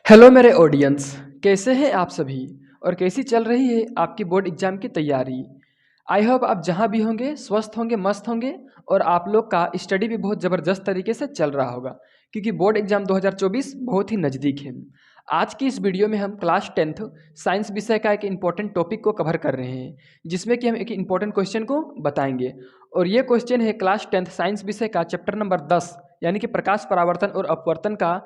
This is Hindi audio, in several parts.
हेलो मेरे ऑडियंस, कैसे हैं आप सभी और कैसी चल रही है आपकी बोर्ड एग्जाम की तैयारी। आई होप आप जहां भी होंगे स्वस्थ होंगे, मस्त होंगे और आप लोग का स्टडी भी बहुत ज़बरदस्त तरीके से चल रहा होगा क्योंकि बोर्ड एग्जाम 2024 बहुत ही नज़दीक है। आज की इस वीडियो में हम क्लास 10th साइंस विषय का एक इम्पॉर्टेंट टॉपिक को कवर कर रहे हैं जिसमें कि हम एक इम्पॉर्टेंट क्वेश्चन को बताएंगे और ये क्वेश्चन है क्लास 10th साइंस विषय का चैप्टर नंबर 10 यानी कि प्रकाश परावर्तन और अपवर्तन का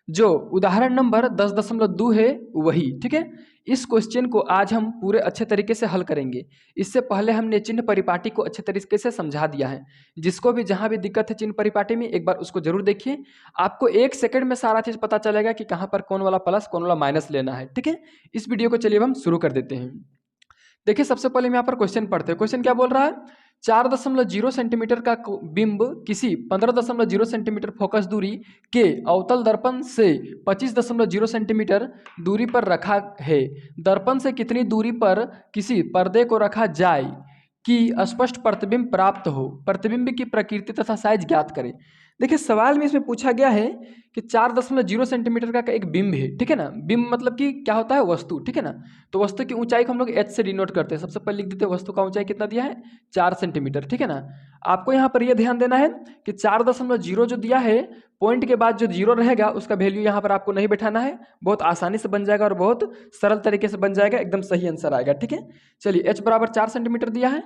जो उदाहरण नंबर 10.2 है वही। ठीक है, इस क्वेश्चन को आज हम पूरे अच्छे तरीके से हल करेंगे। इससे पहले हमने चिन्ह परिपाटी को अच्छे तरीके से समझा दिया है। जिसको भी जहां भी दिक्कत है चिन्ह परिपाटी में एक बार उसको जरूर देखिए। आपको 1 सेकंड में सारा चीज पता चलेगा कि कहां पर कौन वाला प्लस कौन वाला माइनस लेना है। ठीक है, इस वीडियो को चलिए अब हम शुरू कर देते हैं। देखिए सबसे पहले हम यहाँ पर क्वेश्चन पढ़ते हैं। क्वेश्चन क्या बोल रहा है, 4.0 सेंटीमीटर का बिंब किसी 15.0 सेंटीमीटर फोकस दूरी के अवतल दर्पण से 25.0 सेंटीमीटर दूरी पर रखा है। दर्पण से कितनी दूरी पर किसी पर्दे को रखा जाए कि स्पष्ट प्रतिबिंब प्राप्त हो। प्रतिबिंब की प्रकृति तथा साइज ज्ञात करें। देखिए सवाल में इसमें पूछा गया है कि 4.0 सेंटीमीटर का एक बिंब है। ठीक है ना, बिंब मतलब कि क्या होता है, वस्तु। ठीक है ना, तो वस्तु की ऊंचाई को हम लोग एच से डिनोट करते हैं। सबसे पहले लिख देते हैं वस्तु का ऊंचाई कितना दिया है, 4 सेंटीमीटर। ठीक है ना, आपको यहाँ पर यह ध्यान देना है कि 4.0 जो दिया है, पॉइंट के बाद जो जीरो रहेगा उसका वैल्यू यहाँ पर आपको नहीं बैठाना है। बहुत आसानी से बन जाएगा और बहुत सरल तरीके से बन जाएगा, एकदम सही आंसर आएगा। ठीक है, चलिए एच बराबर 4 सेंटीमीटर दिया है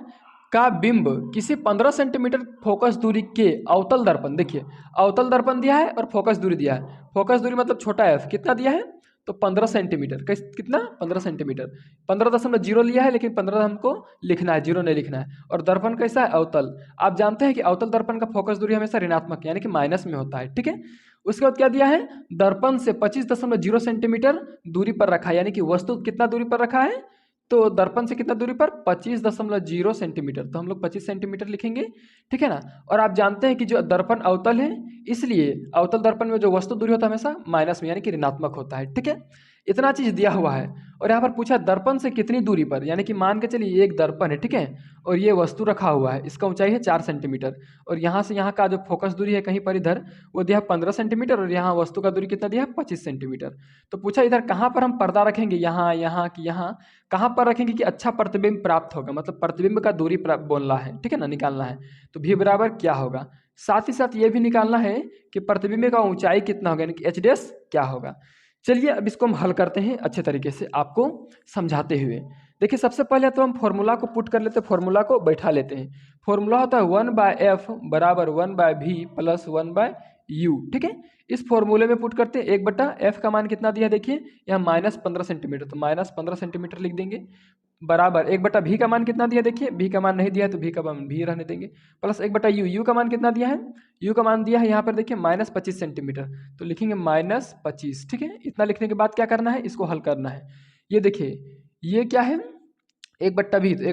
का बिंब किसी 15 सेंटीमीटर फोकस दूरी के अवतल दर्पण, देखिए अवतल दर्पण दिया है और फोकस दूरी दिया है। फोकस दूरी मतलब छोटा एफ कितना दिया है, तो 15 सेंटीमीटर। कितना, 15 सेंटीमीटर। 15.0 लिया है लेकिन 15 हमको लिखना है, जीरो नहीं लिखना है। और दर्पण कैसा है, अवतल। आप जानते हैं कि अवतल दर्पण का फोकस दूरी हमेशा ऋणात्मक यानी कि माइनस में होता है। ठीक है, उसके बाद क्या दिया है, दर्पण से 25.0 सेंटीमीटर दूरी पर रखा है, यानी कि वस्तु कितना दूरी पर रखा है, तो दर्पण से कितना दूरी पर, 25.0 सेंटीमीटर। तो हम लोग 25 सेंटीमीटर लिखेंगे। ठीक है ना, और आप जानते हैं कि जो दर्पण अवतल है, इसलिए अवतल दर्पण में जो वस्तु दूरी होता है हमेशा माइनस में यानी कि ऋणात्मक होता है। ठीक है, इतना चीज दिया हुआ है। और यहाँ पर पूछा दर्पण से कितनी दूरी पर, यानी कि मान के चलिए ये एक दर्पण है। ठीक है, और ये वस्तु रखा हुआ है, इसका ऊंचाई है 4 सेंटीमीटर और यहाँ से यहाँ का जो फोकस दूरी है कहीं पर इधर वो दिया है 15 सेंटीमीटर और यहाँ वस्तु का दूरी कितना दिया है, 25 सेंटीमीटर। तो पूछा इधर कहाँ पर हम पर्दा रखेंगे, यहाँ यहाँ कि यहाँ, कहाँ पर रखेंगे कि अच्छा प्रतिबिंब प्राप्त होगा, मतलब प्रतिबिंब का दूरी बोलना है। ठीक है ना, निकालना है। तो भी बराबर क्या होगा, साथ ही साथ ये भी निकालना है कि प्रतिबिंब का ऊंचाई कितना होगा यानी कि एच डैश क्या होगा। चलिए अब इसको हम हल करते हैं अच्छे तरीके से आपको समझाते हुए। देखिए सबसे पहले तो हम फॉर्मूला को पुट कर लेते हैं, फॉर्मूला को बैठा लेते हैं। फॉर्मूला होता है 1/f बराबर 1/v प्लस 1/u। ठीक है, इस फॉर्मूले में पुट करते हैं। 1/f का मान कितना दिया है, देखिए यहाँ -15 सेंटीमीटर, तो -15 सेंटीमीटर लिख देंगे। बराबर 1/v का मान कितना दिया, देखिए v का मान नहीं दिया है तो v का मान v रहने देंगे। प्लस 1/u, u का मान कितना दिया है, u का मान दिया है यहाँ पर देखिए -25 सेंटीमीटर, तो लिखेंगे -25। ठीक है, इतना लिखने के बाद क्या करना है, इसको हल करना है। ये देखिए ये क्या है, 1/v, तो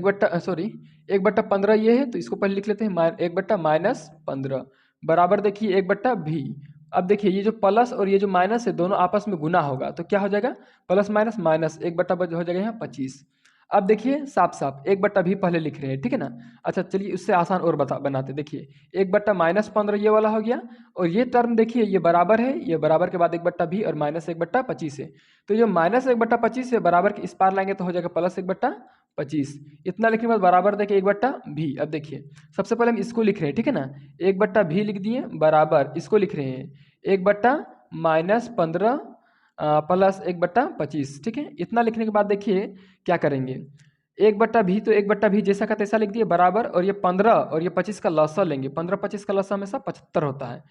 1/15 ये है, तो इसको पहले लिख लेते हैं 1/-15 बराबर देखिए 1/v। अब देखिए ये जो प्लस और ये जो माइनस है दोनों आपस में गुना होगा तो क्या हो जाएगा, प्लस माइनस माइनस 1/, हो जाएगा यहाँ 25। अब देखिए साफ साफ 1/v पहले लिख रहे हैं। ठीक है ना, अच्छा चलिए उससे आसान और बनाते, देखिए 1/-15 ये वाला हो गया और ये टर्म देखिए ये बराबर है, ये बराबर के बाद 1/v और माइनस 1/25 है। तो जो -1/25 है बराबर के इस पार लाएंगे तो हो जाएगा +1/25। इतना लिखने के बाद बराबर देखिए 1/v। अब देखिए सबसे पहले हम इसको लिख रहे हैं। ठीक है ना, 1/v लिख दिए बराबर इसको लिख रहे हैं 1/-15 प्लस 1/25। ठीक है, इतना लिखने के बाद देखिए क्या करेंगे, 1/v तो 1/v जैसा का तैसा लिख दिए बराबर, और ये 15 और ये 25 का लसा लेंगे, 15-25 का लसा हमेशा 75 होता है।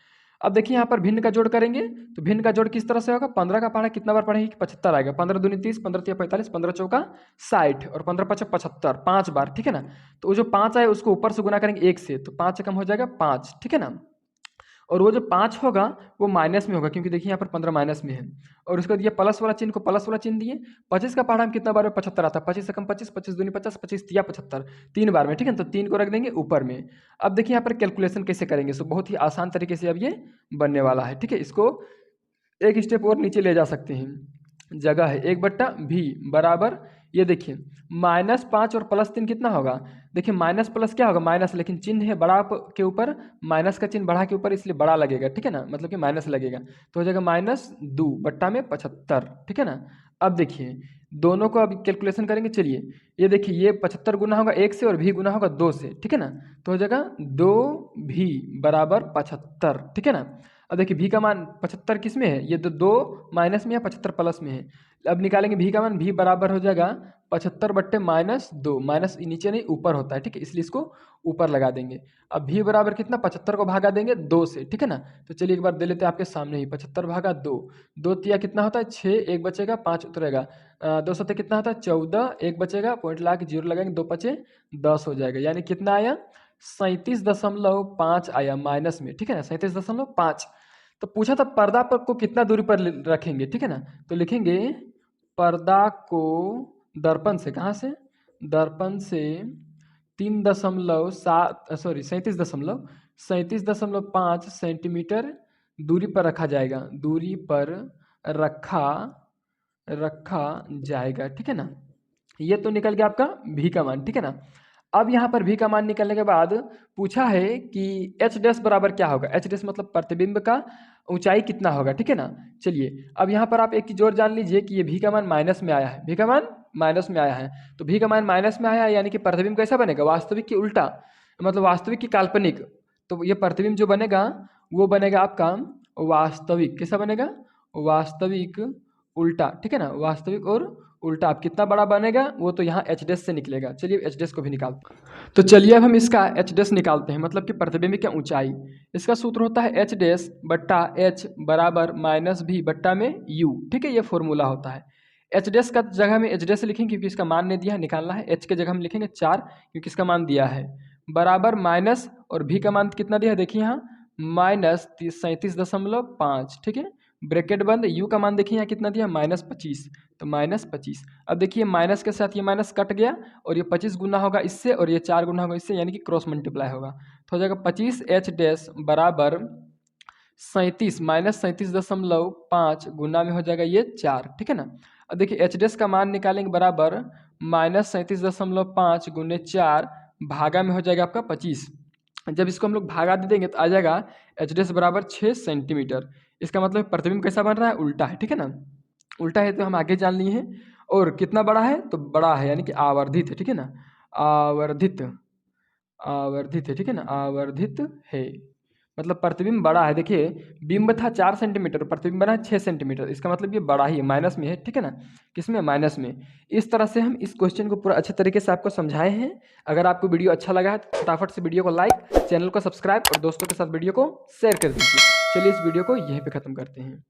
अब देखिए यहाँ पर भिन्न का जोड़ करेंगे तो भिन्न का जोड़ किस तरह से होगा, 15 का पढ़ा कितना बार पढ़ेंगे, 75 आएगा। 15 दूनी 30, 15 तिया 45, 15 चौका 60 और 15 पचा 75, 5 बार। ठीक है ना, तो वो जो 5 आए उसको ऊपर से गुना करेंगे 1 से, तो 5 से कम हो जाएगा 5। ठीक है ना, और वो जो 5 होगा वो माइनस में होगा क्योंकि देखिए यहाँ पर 15 माइनस में है। और उसके बाद ये प्लस वाला चिन्ह को प्लस वाला चिन्ह दिए। 25 का पहाड़ा में कितना बार में 75 आता है, 25 से कम 25, 25 दूनी 50, 25 तिया 75, 3 बार में। ठीक है, तो 3 को रख देंगे ऊपर में। अब देखिए यहाँ पर कैलकुलेशन कैसे करेंगे, सो बहुत ही आसान तरीके से अब ये बनने वाला है। ठीक है, इसको एक स्टेप और नीचे ले जा सकते हैं, जगह है 1/v बराबर ये देखिए -5 और +3 कितना होगा। देखिए माइनस प्लस क्या होगा, माइनस, लेकिन चिन्ह है बड़ा के ऊपर, माइनस का चिन्ह बड़ा के ऊपर, इसलिए बड़ा लगेगा, ठीक है ना, मतलब कि माइनस लगेगा, तो हो जाएगा -2 बट्टा में 75, ठीक है ना। अब देखिए दोनों को अब कैलकुलेशन करेंगे, चलिए ये देखिए ये 75 गुना होगा 1 से और भी गुना होगा 2 से, ठीक है ना, तो हो जाएगा 2 भी बराबर 75, ठीक है ना। अब देखिए भी का मान 75 किस में है, ये तो 2 माइनस में है, 75 प्लस में है। अब निकालेंगे भी का मान, भी बराबर हो जाएगा 75 बट्टे -2, माइनस नीचे नहीं ऊपर होता है, ठीक है, इसलिए इसको ऊपर लगा देंगे। अब भी बराबर कितना, 75 को भागा देंगे 2 से, ठीक है ना। तो चलिए एक बार दे लेते हैं आपके सामने ही, 75 भागा 2, 2 तिया कितना होता है 6, 1 बचेगा 5 उतरेगा, 2 सत्ते कितना होता है 14, 1 बचेगा, पॉइंट ला के 0 लगाएंगे, 2 पचे 10 हो जाएगा, यानी कितना आया 37.5 आया माइनस में, ठीक है ना, 37.5। तो पूछा था पर्दा पर को कितना दूरी पर रखेंगे, ठीक है ना, तो लिखेंगे पर्दा को दर्पण से, कहाँ से, दर्पण से 37.5 सेंटीमीटर दूरी पर रखा जाएगा, दूरी पर रखा रखा जाएगा, ठीक है ना। ये तो निकल गया आपका भी का मान, ठीक है ना। अब यहाँ पर भी का मान निकलने के बाद पूछा है कि एच डैश बराबर क्या होगा, एच डैश मतलब प्रतिबिंब का ऊंचाई कितना होगा, ठीक है ना। चलिए अब यहाँ पर आप एक चीज़ और जान लीजिए कि ये भी का मान माइनस में आया है, भी का मान माइनस में आया है, तो भी का मान माइनस में आया है, यानी कि प्रतिबिंब कैसा बनेगा, वास्तविक की उल्टा, मतलब वास्तविक की काल्पनिक। तो ये प्रतिबिंब जो बनेगा वो बनेगा आपका वास्तविक, कैसा बनेगा, वास्तविक उल्टा, ठीक है ना, वास्तविक और उल्टा। अब कितना बड़ा बनेगा वो तो यहाँ एच डैश से निकलेगा, चलिए एच डैश को भी निकालते हैं। तो चलिए अब हम इसका एच डैश निकालते हैं, मतलब कि प्रतिबिंब की ऊंचाई। इसका सूत्र होता है एच डैश बट्टा एच बराबर माइनस भी बट्टा में यू, ठीक है, ये फॉर्मूला होता है। एच डैश का जगह में एच डैश लिखेंगे क्योंकि इसका मान नहीं दिया है, निकालना है। एच के जगह हम लिखेंगे 4 क्योंकि इसका मान दिया है, बराबर माइनस, और भी का मान कितना दिया है देखिए यहाँ -37.5, ठीक है, ब्रैकेट बंद। यू का मान देखिए यहाँ कितना दिया, -25, तो -25। अब देखिए माइनस के साथ ये माइनस कट गया और ये 25 गुना होगा इससे और ये 4 गुना होगा इससे, यानी कि क्रॉस मल्टीप्लाई होगा, तो हो जाएगा 25 एच डैश बराबर 37 -37.5 गुना में हो जाएगा ये 4, ठीक है ना। अब देखिए एच डैश का मान निकालेंगे बराबर -37.5 गुने 4 भागा में हो जाएगा आपका 25। जब इसको हम लोग भागा दे देंगे तो आ जाएगा एच डैश बराबर 6 सेंटीमीटर। इसका मतलब प्रतिबिंब कैसा बन रहा है, उल्टा है, ठीक है ना, उल्टा है तो हम आगे जान लिए हैं। और कितना बड़ा है, तो बड़ा है, यानी कि आवर्धित है, ठीक है ना, आवर्धित, आवर्धित है, ठीक है ना, आवर्धित है, मतलब प्रतिबिंब बड़ा है। देखिए बिंब था 4 सेंटीमीटर, प्रतिबिंब बना है 6 सेंटीमीटर, इसका मतलब ये बड़ा ही है, माइनस में है, ठीक है ना, किसमें, माइनस में। इस तरह से हम इस क्वेश्चन को पूरा अच्छे तरीके से आपको समझाए हैं। अगर आपको वीडियो अच्छा लगा है तो फटाफट से वीडियो को लाइक, चैनल को सब्सक्राइब और दोस्तों के साथ वीडियो को शेयर कर दीजिए। चलिए इस वीडियो को यहीं पे ख़त्म करते हैं।